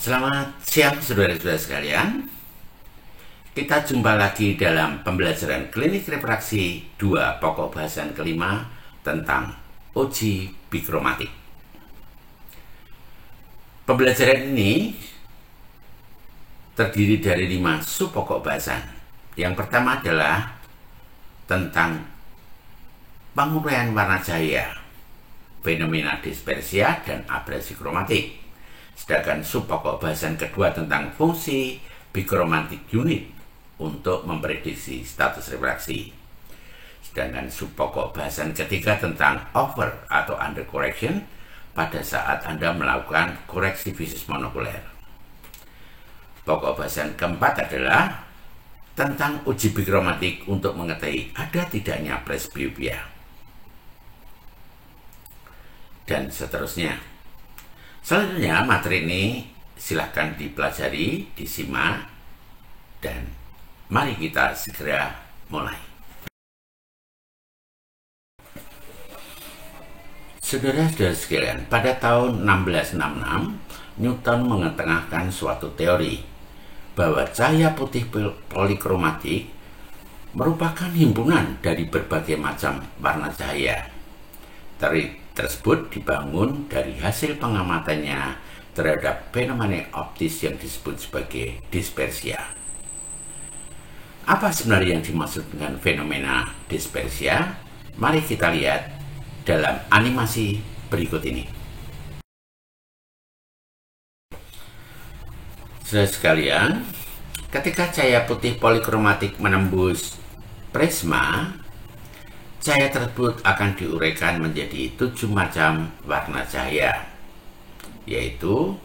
Selamat siang saudara-saudara sekalian. Kita jumpa lagi dalam pembelajaran klinik refraksi 2 pokok bahasan kelima tentang uji bikromatik. Pembelajaran ini terdiri dari 5 sub pokok bahasan. Yang pertama adalah tentang penguraian warna cahaya, fenomena dispersia dan abrasi kromatik. Sedangkan sub pokok bahasan kedua tentang fungsi bikromatik unit untuk memprediksi status refraksi. Sedangkan sub pokok bahasan ketiga tentang over atau under correction pada saat Anda melakukan koreksi visus monokuler. Pokok bahasan keempat adalah tentang uji bikromatik untuk mengetahui ada tidaknya presbiopia. Dan seterusnya. Selanjutnya materi ini silahkan dipelajari, disimak, dan mari kita segera mulai. Saudara-saudara sekalian, pada tahun 1666, Newton mengetengahkan suatu teori bahwa cahaya putih polikromatik merupakan himpunan dari berbagai macam warna cahaya. Teori tersebut dibangun dari hasil pengamatannya terhadap fenomena optis yang disebut sebagai dispersia. Apa sebenarnya yang dimaksud dengan fenomena dispersia? Mari kita lihat dalam animasi berikut ini. Saudara sekalian, ketika cahaya putih polikromatik menembus prisma, cahaya tersebut akan diuraikan menjadi 7 macam warna cahaya, yaitu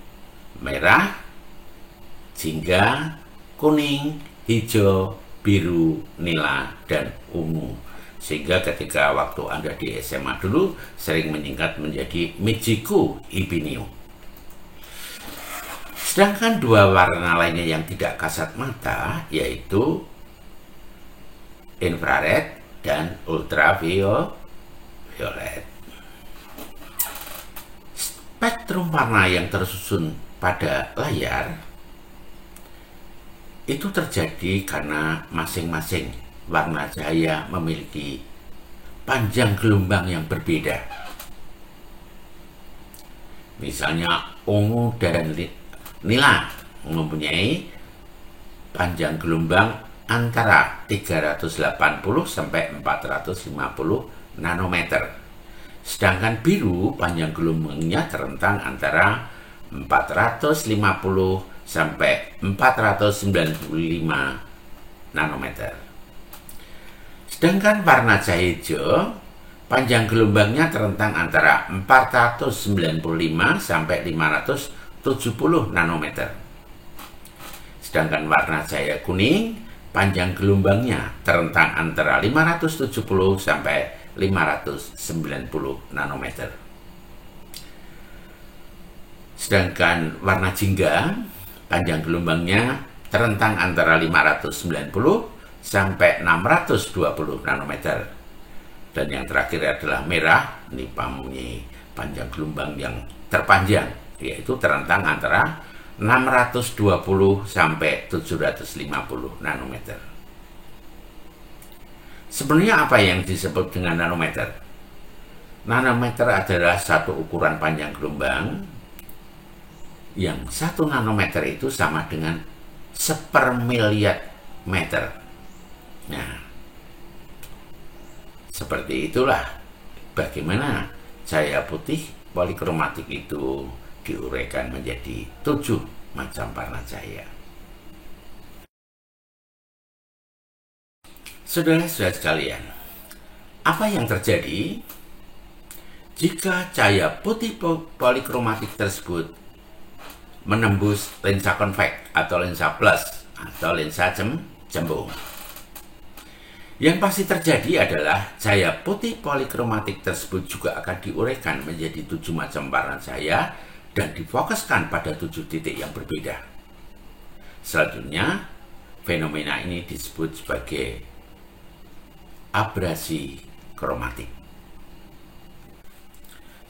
merah, jingga, kuning, hijau, biru, nila, dan ungu. Sehingga ketika waktu Anda di SMA dulu sering menyingkat menjadi Mijiku Ibiniu. Sedangkan 2 warna lainnya yang tidak kasat mata, yaitu infrared dan ultraviolet. Spektrum warna yang tersusun pada layar itu terjadi karena masing-masing warna cahaya memiliki panjang gelombang yang berbeda. Misalnya ungu dan nila mempunyai panjang gelombang antara 380 sampai 450 nanometer. Sedangkan biru panjang gelombangnya terentang antara 450 sampai 495 nanometer. Sedangkan warna cahaya hijau panjang gelombangnya terentang antara 495 sampai 570 nanometer. Sedangkan warna cahaya kuning panjang gelombangnya terentang antara 570 sampai 590 nanometer. Sedangkan warna jingga panjang gelombangnya terentang antara 590 sampai 620 nanometer. Dan yang terakhir adalah merah, ini mempunyai panjang gelombang yang terpanjang, yaitu terentang antara 620 sampai 750 nanometer. Sebenarnya apa yang disebut dengan nanometer? Nanometer adalah satu ukuran panjang gelombang yang 1 nanometer itu sama dengan 1/1000 meter. Nah, seperti itulah bagaimana cahaya putih polikromatik itu diuraikan menjadi 7 macam warna cahaya. Saudara-saudara sekalian, apa yang terjadi jika cahaya putih polikromatik tersebut menembus lensa konveks atau lensa plus atau lensa cembung? Yang pasti terjadi adalah cahaya putih polikromatik tersebut juga akan diuraikan menjadi 7 macam warna cahaya dan difokuskan pada 7 titik yang berbeda. Selanjutnya, fenomena ini disebut sebagai abrasi kromatik.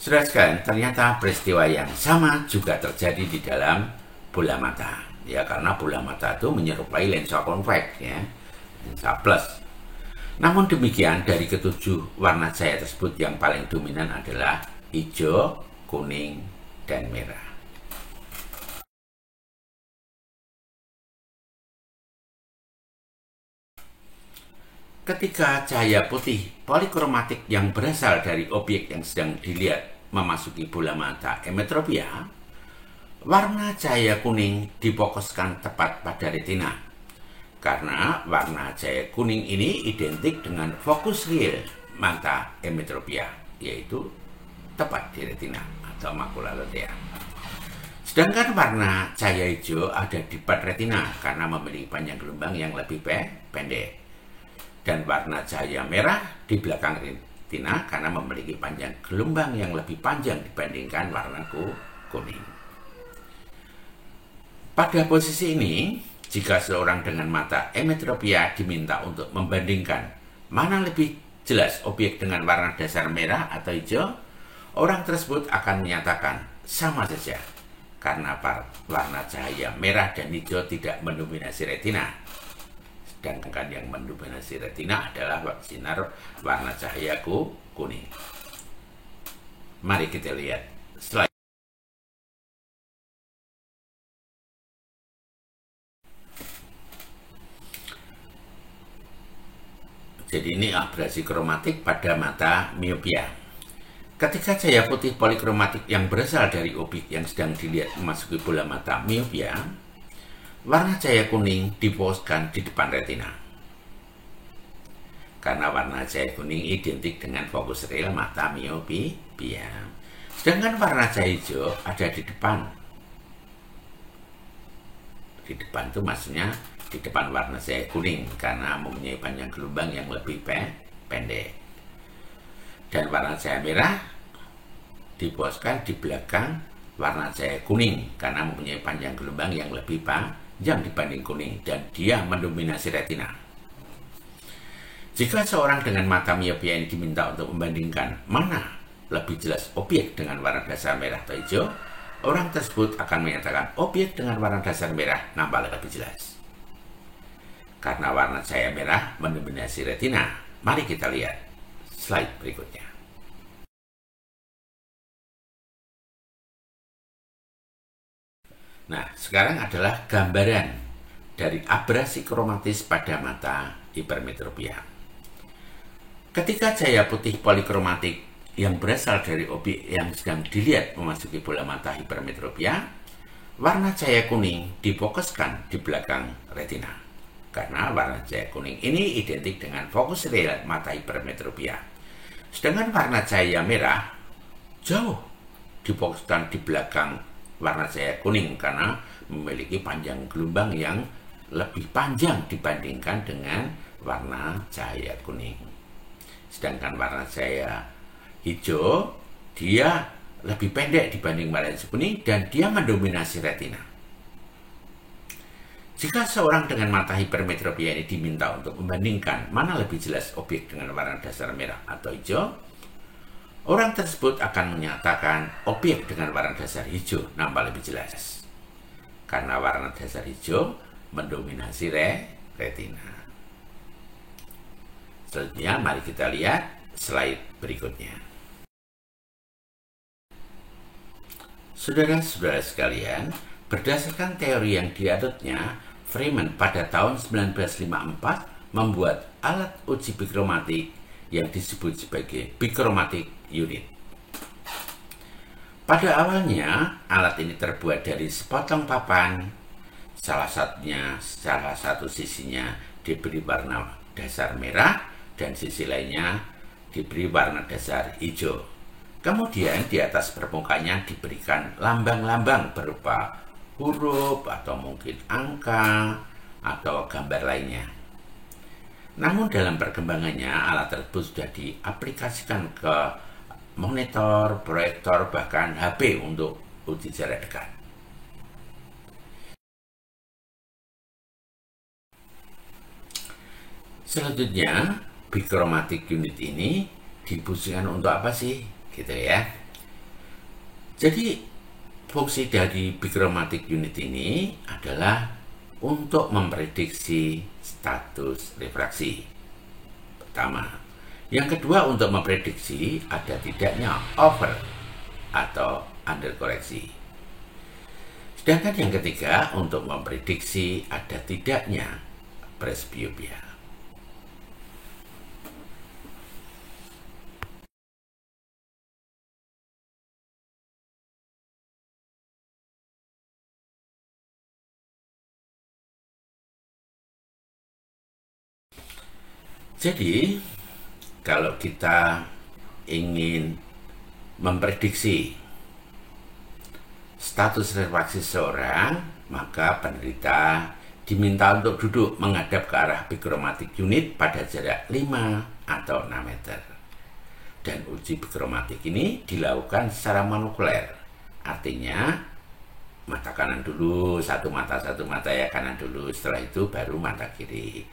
Saudara sekalian, ternyata peristiwa yang sama juga terjadi di dalam bola mata. Ya, karena bola mata itu menyerupai lensa konveks, ya, lensa plus. Namun demikian, dari ketujuh warna cahaya tersebut yang paling dominan adalah hijau, kuning, dan merah. Ketika cahaya putih polikromatik yang berasal dari objek yang sedang dilihat memasuki bola mata emetropia, warna cahaya kuning difokuskan tepat pada retina. Karena warna cahaya kuning ini identik dengan fokus real mata emetropia, yaitu tepat di retina atau makula lutea. Sedangkan warna cahaya hijau ada di depan retina karena memiliki panjang gelombang yang lebih pendek. Dan warna cahaya merah di belakang retina karena memiliki panjang gelombang yang lebih panjang dibandingkan warna kuning. Pada posisi ini, jika seorang dengan mata emetropia diminta untuk membandingkan mana lebih jelas objek dengan warna dasar merah atau hijau, orang tersebut akan menyatakan sama saja karena warna cahaya merah dan hijau tidak mendominasi retina. Sedangkan yang mendominasi retina adalah sinar warna cahaya kuning. Mari kita lihat slide. Jadi ini abrasi kromatik pada mata miopia. Ketika cahaya putih polikromatik yang berasal dari objek yang sedang dilihat memasuki bola mata miopia, warna cahaya kuning difokuskan di depan retina. Karena warna cahaya kuning identik dengan fokus real mata miopia. Sedangkan warna cahaya hijau ada di depan. Di depan itu maksudnya di depan warna cahaya kuning karena mempunyai panjang gelombang yang lebih pendek. Dan warna cahaya merah difokuskan di belakang warna cahaya kuning karena mempunyai panjang gelombang yang lebih panjang dibanding kuning dan dia mendominasi retina. Jika seorang dengan mata miopia ini diminta untuk membandingkan mana lebih jelas objek dengan warna dasar merah atau hijau, orang tersebut akan menyatakan objek dengan warna dasar merah nampak lebih jelas. Karena warna cahaya merah mendominasi retina. Mari kita lihat slide berikutnya. Nah, sekarang adalah gambaran dari abrasi kromatis pada mata hipermetropia. Ketika cahaya putih polikromatik yang berasal dari objek yang sedang dilihat memasuki bola mata hipermetropia, warna cahaya kuning difokuskan di belakang retina. Karena warna cahaya kuning ini identik dengan fokus real mata hipermetropia. Sedangkan warna cahaya merah jauh difokuskan di belakang warna cahaya kuning karena memiliki panjang gelombang yang lebih panjang dibandingkan dengan warna cahaya kuning. Sedangkan warna cahaya hijau dia lebih pendek dibanding warna kuning dan dia mendominasi retina. Jika seorang dengan mata hipermetropia ini diminta untuk membandingkan mana lebih jelas objek dengan warna dasar merah atau hijau, orang tersebut akan menyatakan objek dengan warna dasar hijau nampak lebih jelas. Karena warna dasar hijau mendominasi retina. Selanjutnya mari kita lihat slide berikutnya. Saudara-saudara sekalian, berdasarkan teori yang diadoptnya, Freeman pada tahun 1954 membuat alat uji bikromatik yang disebut sebagai bikromatik unit. Pada awalnya, alat ini terbuat dari sepotong papan, salah satu sisinya diberi warna dasar merah dan sisi lainnya diberi warna dasar hijau. Kemudian di atas permukaannya diberikan lambang-lambang berupa huruf atau mungkin angka atau gambar lainnya. Namun dalam perkembangannya alat tersebut sudah diaplikasikan ke monitor, proyektor, bahkan HP untuk uji jarak dekat. Selanjutnya, bikromatik unit ini difungsikan untuk apa sih? Gitu ya. Jadi fungsi dari bikromatik unit ini adalah untuk memprediksi status refraksi. Pertama. Yang kedua, untuk memprediksi ada tidaknya over atau under koreksi. Sedangkan yang ketiga, untuk memprediksi ada tidaknya presbiopia. Jadi, kalau kita ingin memprediksi status refraksi seseorang, maka penderita diminta untuk duduk menghadap ke arah bikromatik unit pada jarak 5 atau 6 meter. Dan uji bikromatik ini dilakukan secara monokuler. Artinya, mata kanan dulu, satu mata ya, kanan dulu, setelah itu baru mata kiri.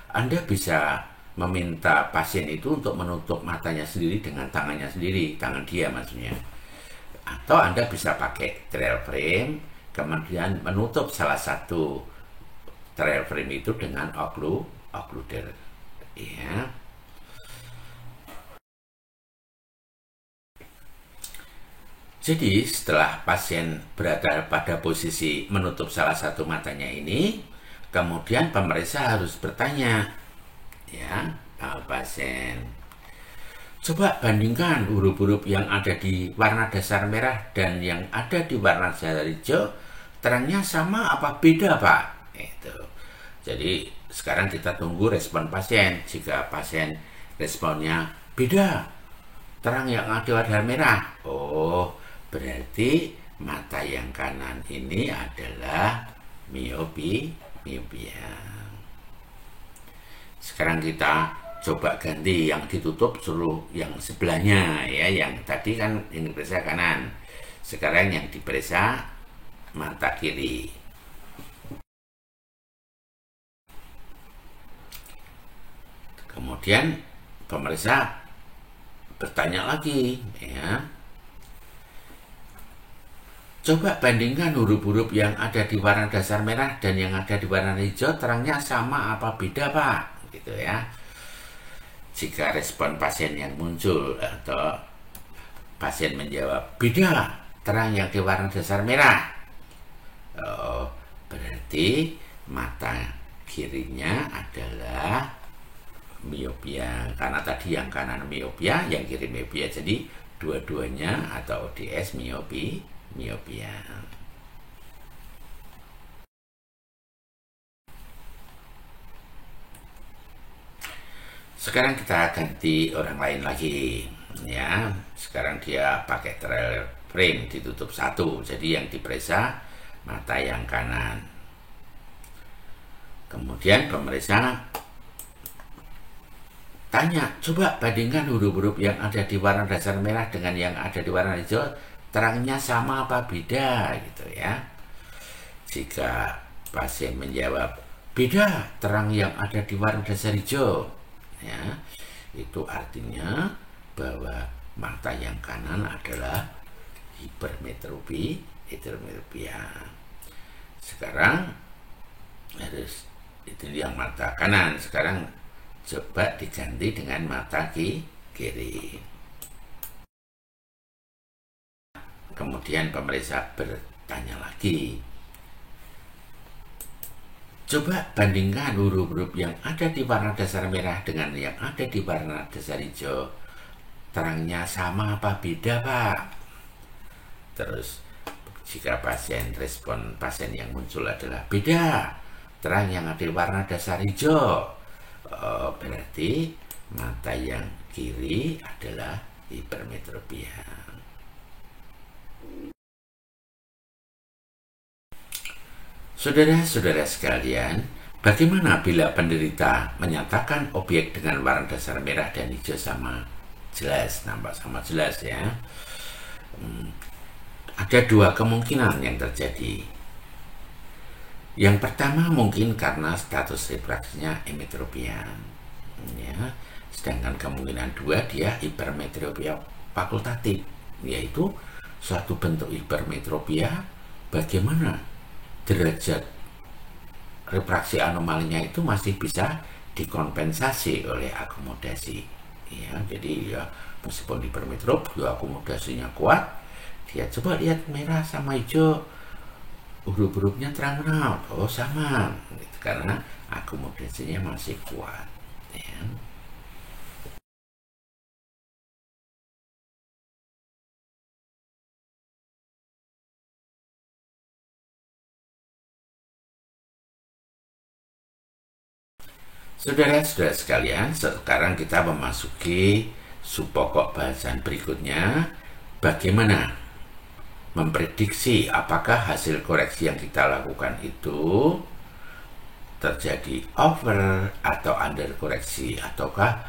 Anda bisa meminta pasien itu untuk menutup matanya sendiri dengan tangannya sendiri, tangan dia maksudnya. Atau Anda bisa pakai trial frame, kemudian menutup salah satu trial frame itu dengan occluder. Ya. Jadi setelah pasien berada pada posisi menutup salah satu matanya ini, kemudian pemeriksa harus bertanya, ya, pasien, coba bandingkan huruf-huruf yang ada di warna dasar merah dan yang ada di warna dasar hijau, terangnya sama apa beda, Pak? Itu. Jadi sekarang kita tunggu respon pasien. Jika pasien responnya beda, terang yang ada di warna merah, oh berarti mata yang kanan ini adalah miopia. Sekarang kita coba ganti yang ditutup, suruh yang sebelahnya, ya, yang tadi kan ini diperiksa kanan, sekarang yang diperiksa mata kiri. Kemudian pemeriksa bertanya lagi, ya, coba bandingkan huruf-huruf yang ada di warna dasar merah dan yang ada di warna hijau, terangnya sama apa beda, Pak? Gitu ya. Jika respon pasien yang muncul atau pasien menjawab beda, terang yang di warna dasar merah, oh, berarti mata kirinya adalah miopia, karena tadi yang kanan miopia, yang kiri miopia, jadi dua-duanya atau ODS miopia. Sekarang kita ganti orang lain lagi, ya. Sekarang dia pakai trial frame ditutup satu, jadi yang diperiksa mata yang kanan. Kemudian pemeriksa tanya, coba bandingkan huruf-huruf yang ada di warna dasar merah dengan yang ada di warna hijau, terangnya sama apa beda, gitu ya. Jika pasien menjawab beda, terang yang ada di warna dasar hijau, ya, itu artinya bahwa mata yang kanan adalah hipermetropia. Sekarang harus itu yang mata kanan, sekarang coba diganti dengan mata kiri. Kemudian pemeriksa bertanya lagi, coba bandingkan huruf-huruf yang ada di warna dasar merah dengan yang ada di warna dasar hijau, terangnya sama apa beda, Pak? Terus jika respon pasien yang muncul adalah beda, terang yang ada di warna dasar hijau, berarti mata yang kiri adalah hipermetropia. Saudara-saudara sekalian, bagaimana bila penderita menyatakan objek dengan warna dasar merah dan hijau sama jelas, nampak sama jelas, ya? Ada dua kemungkinan yang terjadi. Yang pertama mungkin karena status refraksinya emetropia, ya. Sedangkan kemungkinan dua dia hipermetropia fakultatif, yaitu suatu bentuk hipermetropia, bagaimana derajat refraksi anomalinya itu masih bisa dikompensasi oleh akomodasi. Ya, jadi ya meskipun hipermetrop, ya akomodasinya kuat, dia coba lihat merah sama hijau, huruf-hurufnya terang menerang, oh sama, gitu, karena akomodasinya masih kuat. Ya. Saudara-saudara sekalian, sekarang kita memasuki subpokok bahasan berikutnya, bagaimana memprediksi apakah hasil koreksi yang kita lakukan itu terjadi over atau under koreksi, ataukah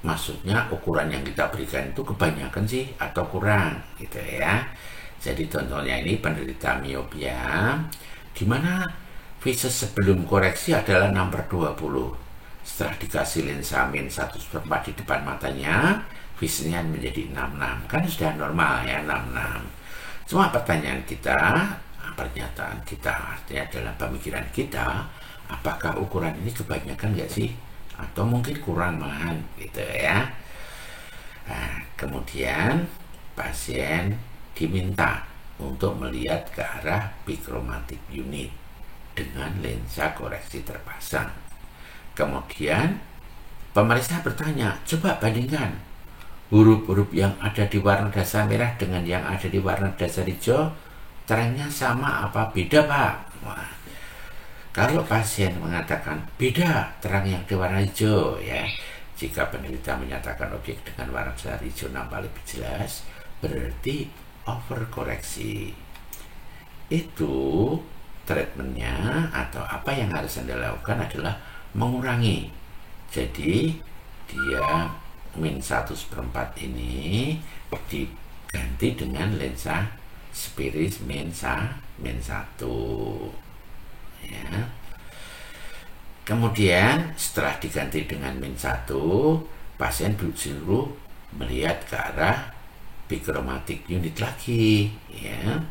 maksudnya ukuran yang kita berikan itu kebanyakan sih atau kurang, gitu ya. Jadi contohnya ini penderita miopia, di mana fase sebelum koreksi adalah nomor 20. Setelah dikasih lensa min 1/4 di depan matanya, visinya menjadi 66. Kan sudah normal ya, 66. Cuma pertanyaan kita, pernyataan kita, artinya dalam pemikiran kita, apakah ukuran ini kebanyakan nggak sih? Atau mungkin kurang malahan, gitu ya. Nah, kemudian pasien diminta untuk melihat ke arah bikromatik unit dengan lensa koreksi terpasang. Kemudian pemeriksa bertanya, coba bandingkan huruf-huruf yang ada di warna dasar merah dengan yang ada di warna dasar hijau, terangnya sama apa beda, Pak? Wah, kalau pasien mengatakan beda, terang yang di warna hijau, ya, jika penderita menyatakan objek dengan warna dasar hijau nampak lebih jelas, berarti overkoreksi. Itu treatmentnya atau apa yang harus Anda lakukan adalah mengurangi. Jadi dia min 1/4 ini diganti dengan lensa Spiris min 1, ya. Kemudian setelah diganti dengan min 1, pasien disuruh melihat ke arah bikromatik unit lagi, ya.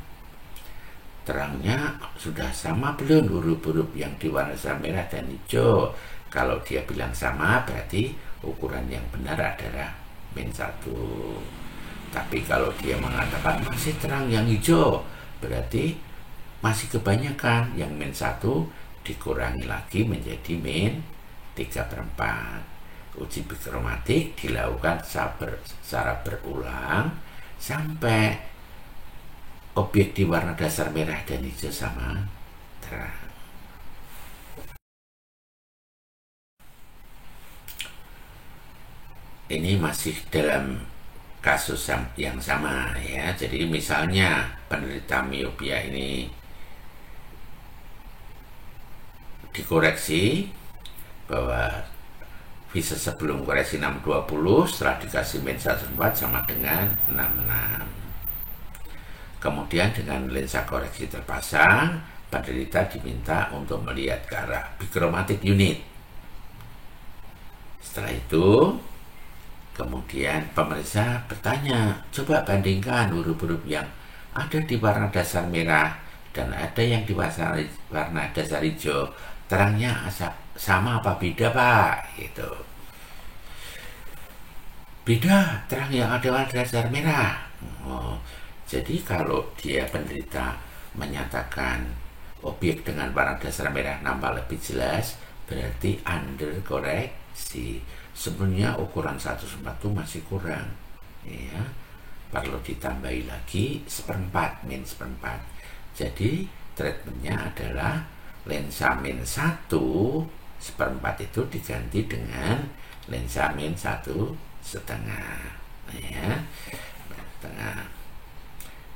Terangnya sudah sama belum huruf-huruf yang di warna merah dan hijau? Kalau dia bilang sama, berarti ukuran yang benar adalah min 1. Tapi kalau dia mengatakan masih terang yang hijau, berarti masih kebanyakan. Yang min 1 dikurangi lagi menjadi min 3/4. Uji bikromatik dilakukan secara berulang sampai objek di warna dasar merah dan hijau sama terang. Ini masih dalam kasus yang sama, ya. Jadi misalnya penderita miopia ini dikoreksi bahwa fase sebelum koreksi 620, setelah dikasih min 1/4 sama dengan 66. Kemudian dengan lensa koreksi terpasang, penderita diminta untuk melihat ke arah bikromatik unit. Setelah itu, kemudian pemeriksa bertanya, coba bandingkan huruf-huruf yang ada di warna dasar merah dan ada yang di warna dasar hijau. Terangnya sama apa beda, Pak? Gitu. Beda, terang yang ada warna dasar merah. Oh, jadi kalau dia penderita menyatakan objek dengan warna dasar merah nampak lebih jelas, berarti under koreksi. Sebenarnya ukuran 1/4 itu masih kurang, ya. Perlu ditambahi lagi 1/4, min 1/4. Jadi treatmentnya adalah lensa min 1/4 itu diganti dengan lensa min 1,5, ya, setengah.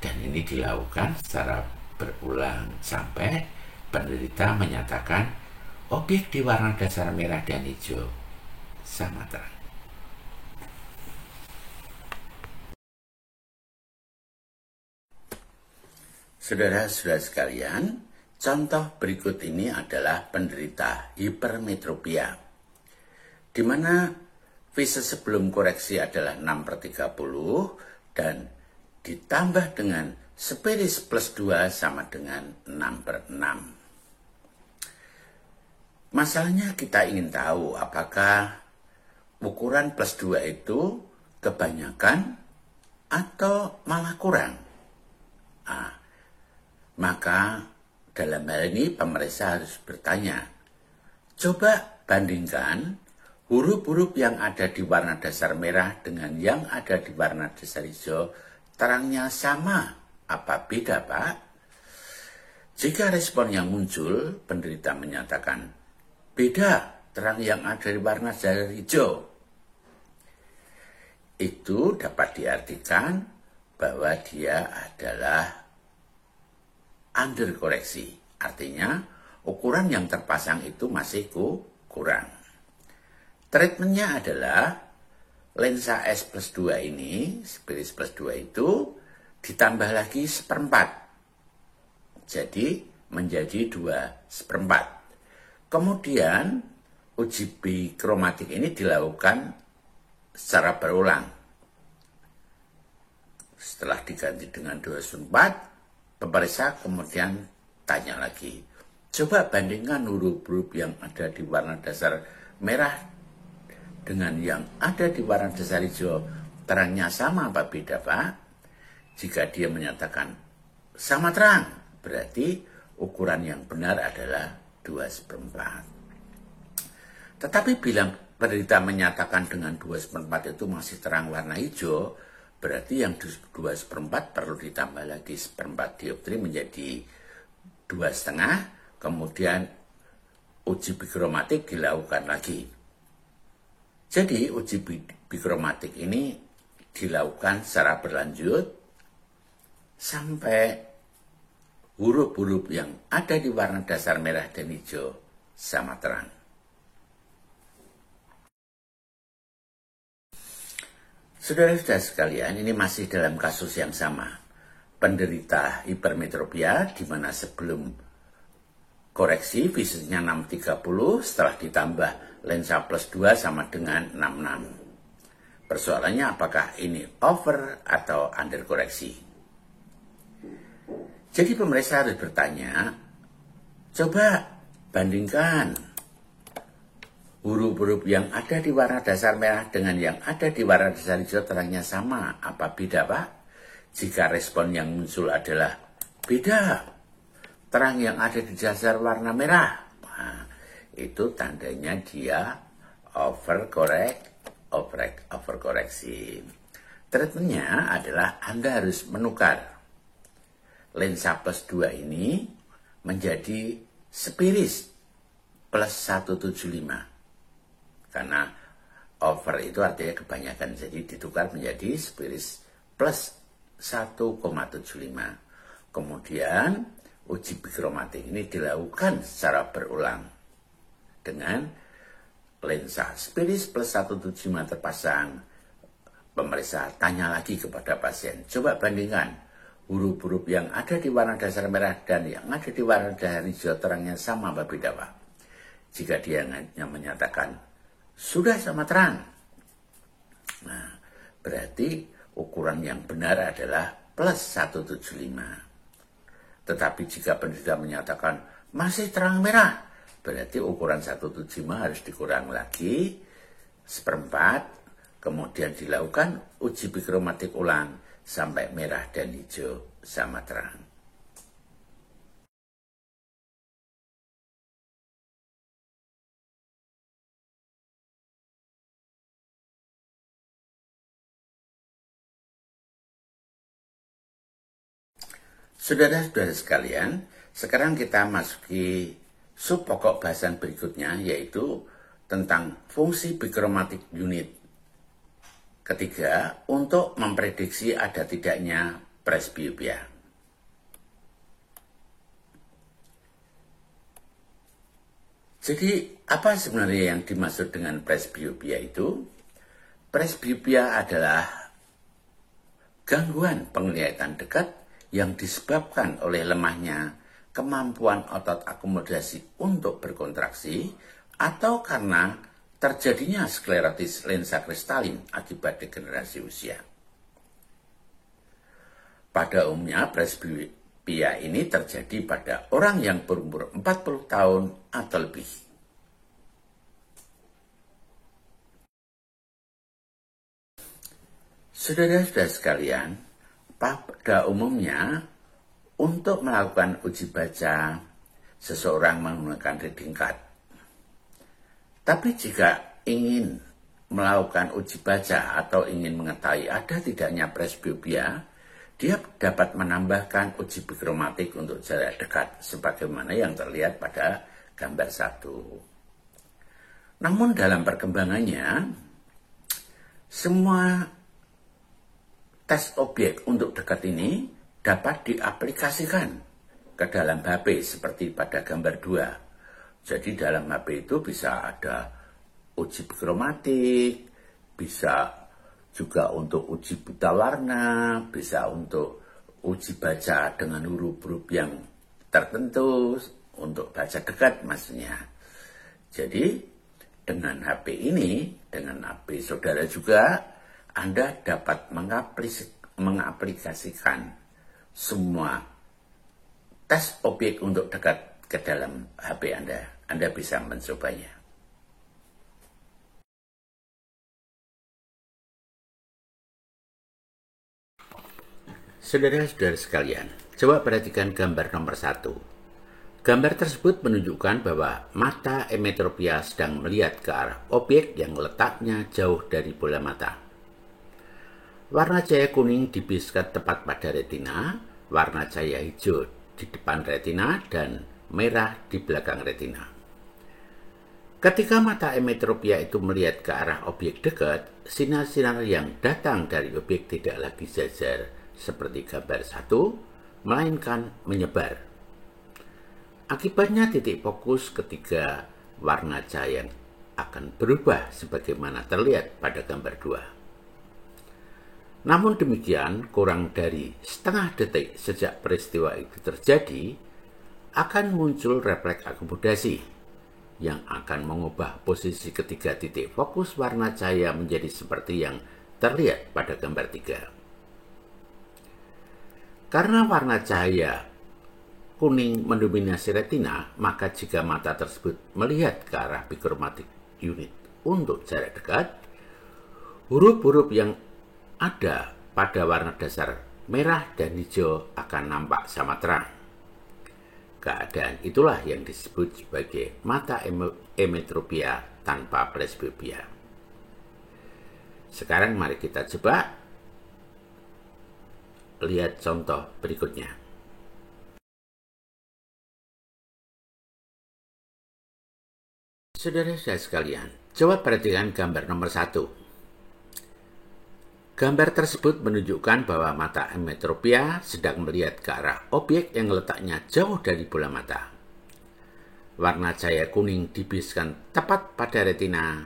Dan ini dilakukan secara berulang sampai penderita menyatakan objek di warna dasar merah dan hijau sama terang. Saudara-saudara sekalian, contoh berikut ini adalah penderita hipermetropia, di mana fase sebelum koreksi adalah 6/30 dan ditambah dengan sepiris plus 2 sama dengan 6/6. Masalahnya kita ingin tahu apakah ukuran plus 2 itu kebanyakan atau malah kurang. Maka dalam hal ini pemeriksa harus bertanya, coba bandingkan huruf-huruf yang ada di warna dasar merah dengan yang ada di warna dasar hijau, terangnya sama, apa beda Pak? Jika respon yang muncul, penderita menyatakan, beda, terang yang ada di warna dasar hijau. Itu dapat diartikan bahwa dia adalah underkoreksi. Artinya, ukuran yang terpasang itu masih kurang. Treatmentnya adalah lensa S plus 2 ini, sepiris plus 2 itu, ditambah lagi 1/4. Jadi, menjadi 2/4. Kemudian uji bikromatik ini dilakukan secara berulang. Setelah diganti dengan 2/4, pemeriksa kemudian tanya lagi. Coba bandingkan huruf-huruf yang ada di warna dasar merah dengan yang ada di warna dasar hijau. Terangnya sama apa beda Pak? Jika dia menyatakan sama terang, berarti ukuran yang benar adalah 2/4. Tetapi bila penderita menyatakan dengan 2/4 itu masih terang warna hijau, berarti yang 2/4 perlu ditambah lagi 1/4 dioptri menjadi 2,5, kemudian uji bikromatik dilakukan lagi. Jadi uji bikromatik ini dilakukan secara berlanjut sampai huruf-huruf yang ada di warna dasar merah dan hijau sama terang. Saudara-saudara sekalian, ini masih dalam kasus yang sama. Penderita hipermetropia di mana sebelum koreksi visinya 630, setelah ditambah lensa plus 2 sama dengan 66. Persoalannya apakah ini over atau under koreksi? Jadi pemeriksa harus bertanya, coba bandingkan huruf-huruf yang ada di warna dasar merah dengan yang ada di warna dasar hijau, terangnya sama, apa beda Pak? Jika respon yang muncul adalah beda, terang yang ada di dasar warna merah, nah, itu tandanya dia overkoreksi. Treatmentnya adalah Anda harus menukar lensa plus 2 ini menjadi sepiris plus 175. Karena over itu artinya kebanyakan, jadi ditukar menjadi sepiris plus 1,75. Kemudian uji bikromatik ini dilakukan secara berulang dengan lensa sepiris plus 175 terpasang. Pemeriksa tanya lagi kepada pasien, coba bandingkan huruf-huruf yang ada di warna dasar merah dan yang ada di warna dasar hijau, terangnya sama apa beda Pak? Jika dia hanya menyatakan sudah sama terang, nah berarti ukuran yang benar adalah plus 175. Tetapi jika penderita menyatakan masih terang merah, berarti ukuran 175 harus dikurang lagi 1/4, kemudian dilakukan uji bikromatik ulang sampai merah dan hijau sama terang. Saudara-saudara sekalian, sekarang kita masuki sub pokok bahasan berikutnya, yaitu tentang fungsi bikromatik unit. Ketiga, untuk memprediksi ada tidaknya presbiopia. Jadi, apa sebenarnya yang dimaksud dengan presbiopia itu? Presbiopia adalah gangguan penglihatan dekat yang disebabkan oleh lemahnya kemampuan otot akomodasi untuk berkontraksi atau karena terjadinya sklerotis lensa kristalin akibat degenerasi usia. Pada umumnya presbiopia ini terjadi pada orang yang berumur 40 tahun atau lebih. Saudara-saudara sekalian, pada umumnya untuk melakukan uji baca, seseorang menggunakan reading card. Tapi jika ingin melakukan uji baca atau ingin mengetahui ada tidaknya presbiopia, dia dapat menambahkan uji bikromatik untuk jarak dekat sebagaimana yang terlihat pada gambar 1. Namun dalam perkembangannya, semua tes objek untuk dekat ini dapat diaplikasikan ke dalam HP seperti pada gambar 2. Jadi dalam HP itu bisa ada uji bikromatik, bisa juga untuk uji buta warna, bisa untuk uji baca dengan huruf-huruf yang tertentu, untuk baca dekat maksudnya. Jadi dengan HP ini, dengan HP saudara juga, Anda dapat mengaplikasikan semua tes objek untuk dekat ke dalam HP Anda. Anda bisa mencobanya. Saudara-saudara sekalian, coba perhatikan gambar nomor 1. Gambar tersebut menunjukkan bahwa mata emetropia sedang melihat ke arah objek yang letaknya jauh dari bola mata. Warna cahaya kuning dibiaskan tepat pada retina, warna cahaya hijau di depan retina, dan merah di belakang retina. Ketika mata emetropia itu melihat ke arah objek dekat, sinar-sinar yang datang dari objek tidak lagi jajar seperti gambar 1, melainkan menyebar. Akibatnya titik fokus ketiga warna cahaya akan berubah sebagaimana terlihat pada gambar 2. Namun demikian, kurang dari setengah detik sejak peristiwa itu terjadi, akan muncul refleks akomodasi yang akan mengubah posisi ketiga titik fokus warna cahaya menjadi seperti yang terlihat pada gambar 3. Karena warna cahaya kuning mendominasi retina, maka jika mata tersebut melihat ke arah bikromatik unit untuk jarak dekat, huruf-huruf yang ada pada warna dasar merah dan hijau akan nampak sama terang. Keadaan itulah yang disebut sebagai mata emetropia tanpa presbiopia. Sekarang mari kita coba lihat contoh berikutnya. Saudara-saudara sekalian, coba perhatikan gambar nomor 1. Gambar tersebut menunjukkan bahwa mata emetropia sedang melihat ke arah objek yang letaknya jauh dari bola mata. Warna cahaya kuning dibiaskan tepat pada retina,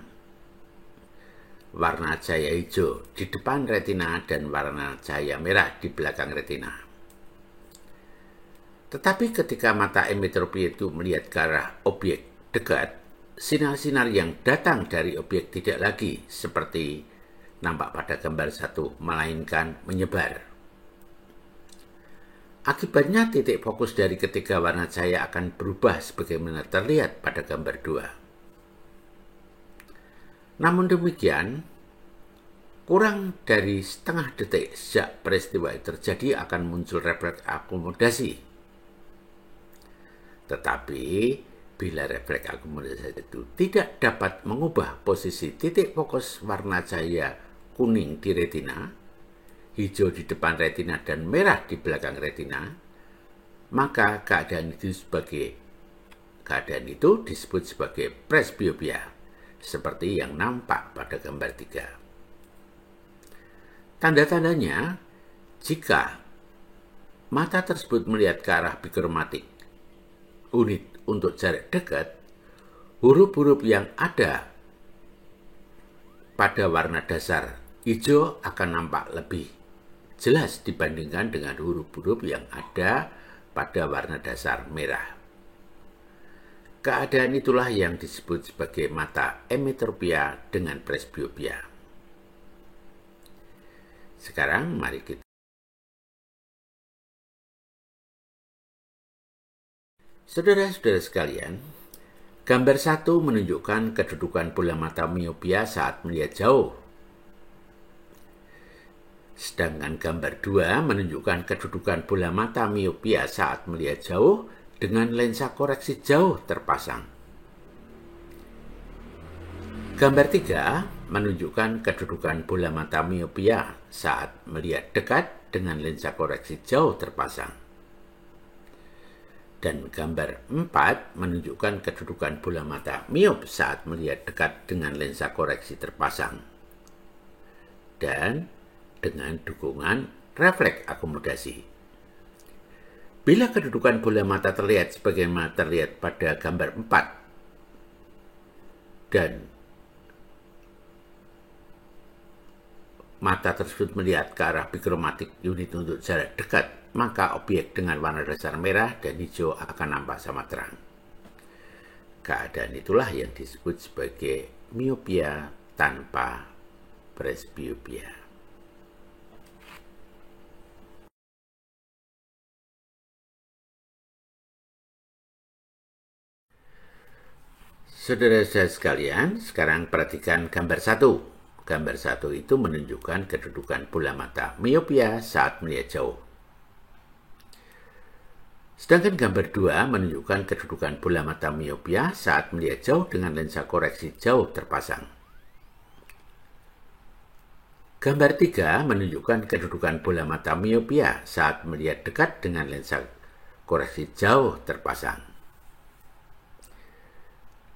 warna cahaya hijau di depan retina, dan warna cahaya merah di belakang retina. Tetapi ketika mata emetropia itu melihat ke arah objek dekat, sinar-sinar yang datang dari objek tidak lagi seperti nampak pada gambar 1, melainkan menyebar. Akibatnya titik fokus dari ketiga warna cahaya akan berubah sebagaimana terlihat pada gambar 2. Namun demikian, kurang dari setengah detik sejak peristiwa itu terjadi akan muncul refleks akomodasi. Tetapi, bila refleks akomodasi itu tidak dapat mengubah posisi titik fokus warna cahaya kuning di retina, hijau di depan retina, dan merah di belakang retina, maka keadaan itu disebut sebagai presbiopia, seperti yang nampak pada gambar 3. Tanda-tandanya, jika mata tersebut melihat ke arah bikromatik unit untuk jarak dekat, huruf-huruf yang ada pada warna dasar hijau akan nampak lebih jelas dibandingkan dengan huruf-huruf yang ada pada warna dasar merah. Keadaan itulah yang disebut sebagai mata emetropia dengan presbiopia. Sekarang mari kita Saudara-saudara sekalian, gambar 1 menunjukkan kedudukan bola mata miopia saat melihat jauh. Sedangkan gambar 2 menunjukkan kedudukan bola mata miopia saat melihat jauh dengan lensa koreksi jauh terpasang. Gambar 3 menunjukkan kedudukan bola mata miopia saat melihat dekat dengan lensa koreksi jauh terpasang. Dan gambar 4 menunjukkan kedudukan bola mata miop saat melihat dekat dengan lensa koreksi terpasang. Dan dengan dukungan refleks akomodasi. Bila kedudukan bola mata terlihat sebagaimana terlihat pada gambar 4 dan mata tersebut melihat ke arah bikromatik unit untuk jarak dekat, maka objek dengan warna dasar merah dan hijau akan nampak sama terang. Keadaan itulah yang disebut sebagai miopia tanpa presbiopia. Saudara-saudara sekalian, sekarang perhatikan gambar 1. Gambar 1 itu menunjukkan kedudukan bola mata miopia saat melihat jauh. Sedangkan gambar 2 menunjukkan kedudukan bola mata miopia saat melihat jauh dengan lensa koreksi jauh terpasang. Gambar 3 menunjukkan kedudukan bola mata miopia saat melihat dekat dengan lensa koreksi jauh terpasang.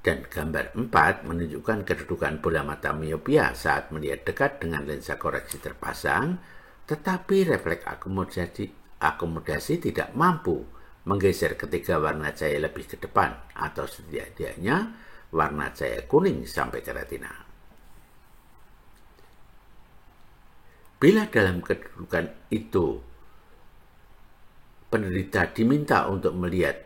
Dan gambar 4 menunjukkan kedudukan bola mata miopia saat melihat dekat dengan lensa koreksi terpasang, tetapi refleks akomodasi tidak mampu menggeser ketiga warna cahaya lebih ke depan, atau setidaknya warna cahaya kuning sampai ke retina. Bila dalam kedudukan itu penderita diminta untuk melihat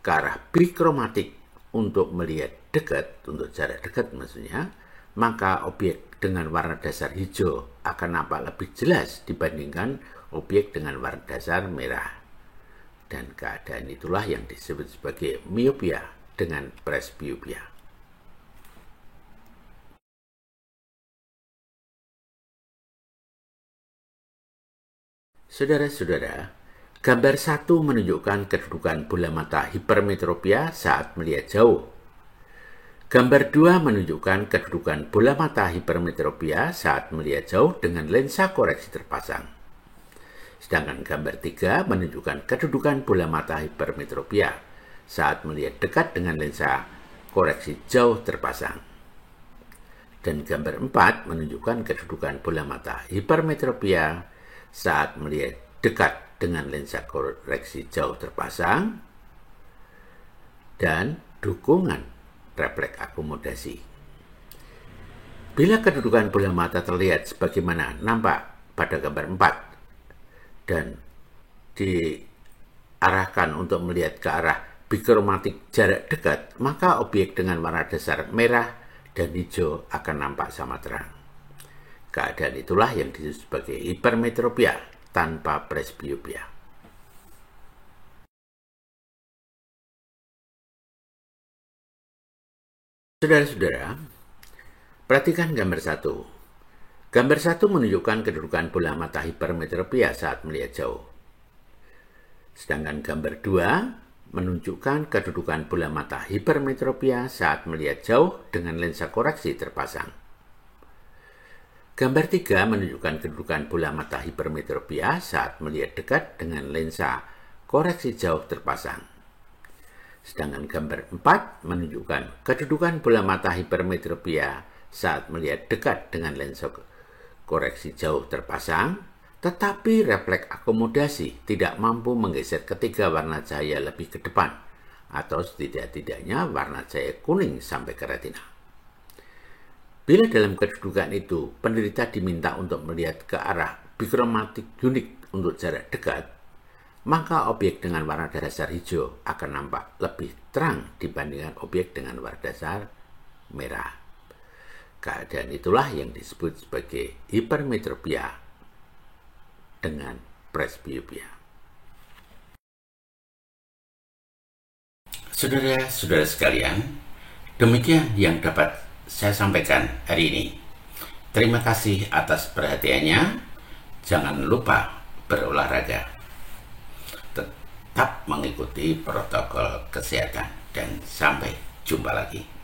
ke arah bikromatik untuk melihat dekat, untuk jarak dekat maksudnya, maka objek dengan warna dasar hijau akan nampak lebih jelas dibandingkan objek dengan warna dasar merah. Dan keadaan itulah yang disebut sebagai miopia dengan presbiopia. Saudara-saudara, gambar 1 menunjukkan kedudukan bola mata hipermetropia saat melihat jauh. Gambar 2 menunjukkan kedudukan bola mata hipermetropia saat melihat jauh dengan lensa koreksi terpasang. Sedangkan gambar 3 menunjukkan kedudukan bola mata hipermetropia saat melihat dekat dengan lensa koreksi jauh terpasang. Dan gambar 4 menunjukkan kedudukan bola mata hipermetropia saat melihat dekat dengan lensa koreksi jauh terpasang dan dukungan refleks akomodasi. Bila kedudukan bola mata terlihat sebagaimana nampak pada gambar 4 dan diarahkan untuk melihat ke arah bikromatik jarak dekat, maka objek dengan warna dasar merah dan hijau akan nampak sama terang. Keadaan itulah yang disebut sebagai hipermetropia tanpa presbiopia. Saudara-saudara, perhatikan gambar 1. Gambar 1 menunjukkan kedudukan bola mata hipermetropia saat melihat jauh. Sedangkan gambar 2 menunjukkan kedudukan bola mata hipermetropia saat melihat jauh dengan lensa koreksi terpasang. Gambar 3 menunjukkan kedudukan bola mata hipermetropia saat melihat dekat dengan lensa koreksi jauh terpasang. Sedangkan gambar 4 menunjukkan kedudukan bola mata hipermetropia saat melihat dekat dengan lensa koreksi jauh terpasang, tetapi refleks akomodasi tidak mampu menggeser ketiga warna cahaya lebih ke depan, atau setidak-tidaknya warna cahaya kuning sampai ke retina. Bila dalam kedudukan itu penderita diminta untuk melihat ke arah bikromatik unit untuk jarak dekat, maka objek dengan warna dasar hijau akan nampak lebih terang dibandingkan objek dengan warna dasar merah. Keadaan itulah yang disebut sebagai hipermetropia dengan presbiopia. Saudara-saudara sekalian, demikian yang dapat saya sampaikan hari ini. Terima kasih atas perhatiannya. Jangan lupa berolahraga. Tetap mengikuti protokol kesehatan dan sampai jumpa lagi.